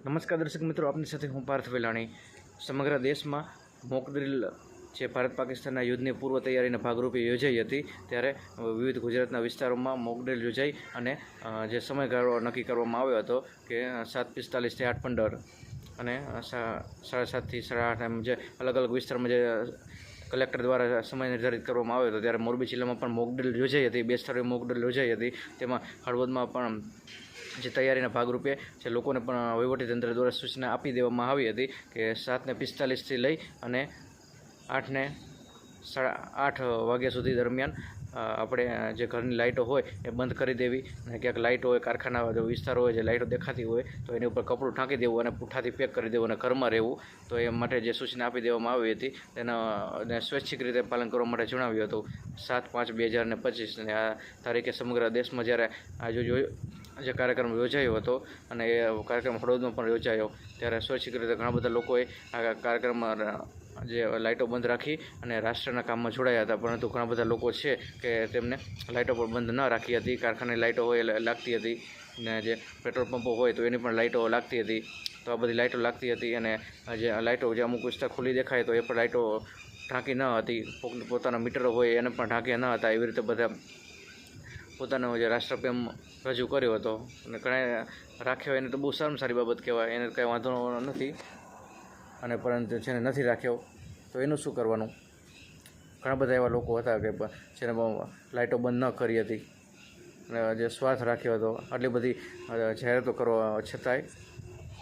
નમસ્કાર દર્શક મિત્રો, આપની સાથે હું પાર્થ વેલાણી। સમગ્ર દેશમાં મોક ડ્રીલ જે ભારત પાકિસ્તાનના યુદ્ધની પૂર્વ તૈયારીના ભાગરૂપે યોજાઈ હતી, ત્યારે વિવિધ ગુજરાતના વિસ્તારોમાં મોક ડ્રીલ યોજાઈ અને જે સમયગાળો નક્કી કરવામાં આવ્યો હતો કે 7:45 થી 8:15 અને 7:30 થી 8:30 એમ જે અલગ અલગ વિસ્તારમાં જે કલેક્ટર દ્વારા સમય નિર્ધારિત કરવામાં આવ્યો હતો, ત્યારે મોરબી જિલ્લામાં પણ મોક ડ્રીલ યોજાઈ હતી। 2 સ્થળે મોક ડ્રીલ યોજાઈ હતી, તેમાં હળવદમાં પણ જે તૈયારીના ભાગરૂપે જે લોકોને પણ વહીવટીતંત્ર દ્વારા સૂચના આપી દેવામાં આવી હતી કે 7:45 થી લઈ અને 8:30 વાગ્યા સુધી દરમિયાન આપણે જે ઘરની લાઇટો હોય એ બંધ કરી દેવી, અને ક્યાંક લાઇટો હોય, કારખાના જો વિસ્તારો હોય જે લાઇટો દેખાતી હોય તો એની ઉપર કપડું ઢાંકી દેવું અને પુઠ્ઠાથી પેક કરી દેવું અને ઘરમાં રહેવું। તો એ માટે જે સૂચના આપી દેવામાં આવી હતી તેના સ્વૈચ્છિક રીતે પાલન કરવા માટે જણાવ્યું હતું। 7/5/2025 અને આ તારીખે સમગ્ર દેશમાં જ્યારે જે કાર્યક્રમ યોજાયો હતો અને એ કાર્યક્રમ હળવદમાં પણ યોજાયો, ત્યારે સ્વૈચ્છિક રીતે ઘણા બધા લોકોએ આ કાર્યક્રમમાં જે લાઇટો બંધ રાખી અને રાષ્ટ્રના કામમાં જોડાયા હતા। પરંતુ ઘણા બધા લોકો છે કે તેમને લાઇટો પણ બંધ ન રાખી હતી। કારખાનાની લાઇટો હોય લાગતી હતી, ને જે પેટ્રોલ પંપો હોય તો એની પણ લાઇટો લાગતી હતી। તો આ બધી લાઇટો લાગતી હતી અને જે લાઇટો જે અમુક વિસ્તાર ખુલ્લી દેખાય તો એ પણ લાઇટો ઢાંકી ન હતી। પોતાના મીટરો હોય એને પણ ઢાંક્યા ન હતા। એવી રીતે બધા પોતાનો જે રાષ્ટ્રપ્રેમ રજૂ કર્યો હતો અને ઘણા રાખ્યો, એને તો બહુ સારી બાબત કહેવાય, એને કંઈ વાંધો નથી। અને પરંતુ જેને નથી રાખ્યો તો એનું શું કરવાનું? ઘણા બધા એવા લોકો હતા કે જેને લાઇટો બંધ ન કરી હતી અને જે સ્વાર્થ રાખ્યો હતો, આટલી બધી જાહેરાતો કરવા છતાંય,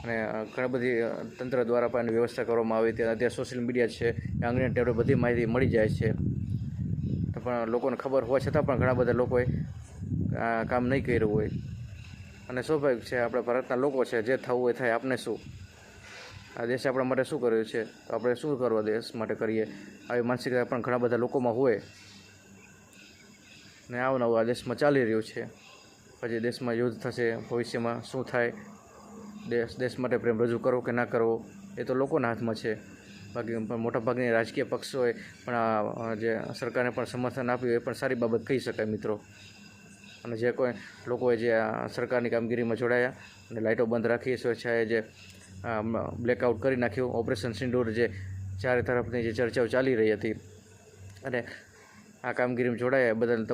અને ઘણી બધી તંત્ર દ્વારા પણ એની વ્યવસ્થા કરવામાં આવી હતી। અત્યારે સોશિયલ મીડિયા છે, આંગળીના ટેરવે બધી માહિતી મળી જાય છે, પણ લોકોને ખબર હોવા છતાં પણ ઘણા બધા લોકોએ આ કામ નહીં કર્યું હોય। અને સ્વાભાવિક છે, આપણા ભારતના લોકો છે, જે થવું હોય થાય, આપણે શું, આ દેશે આપણા માટે શું કર્યું છે તો આપણે શું કરવા દેશ માટે કરીએ, આવી માનસિકતા પણ ઘણા બધા લોકોમાં હોય ને આવું આ દેશમાં ચાલી રહ્યું છે। પછી દેશમાં યુદ્ધ થશે, ભવિષ્યમાં શું થાય, દેશ માટે પ્રેમ રજૂ કરવો કે ના કરવો એ તો લોકોના હાથમાં છે। બાકી પણ મોટાભાગની રાજકીય પક્ષોએ પણ જે સરકારને પણ સમર્થન આપ્યું એ પણ સારી બાબત કહી શકાય મિત્રો। અને જે કોઈ લોકોએ જે સરકારની કામગીરીમાં જોડાયા અને લાઇટો બંધ રાખી, સ્વેચ્છાએ જે બ્લેકઆઉટ કરી નાખ્યું, ઓપરેશન સિંદૂર જે ચારે તરફની જે ચર્ચાઓ ચાલી રહી હતી, અને આ કામગીરીમાં જોડાયા બદલ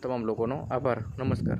તમામ લોકોનો આભાર। નમસ્કાર।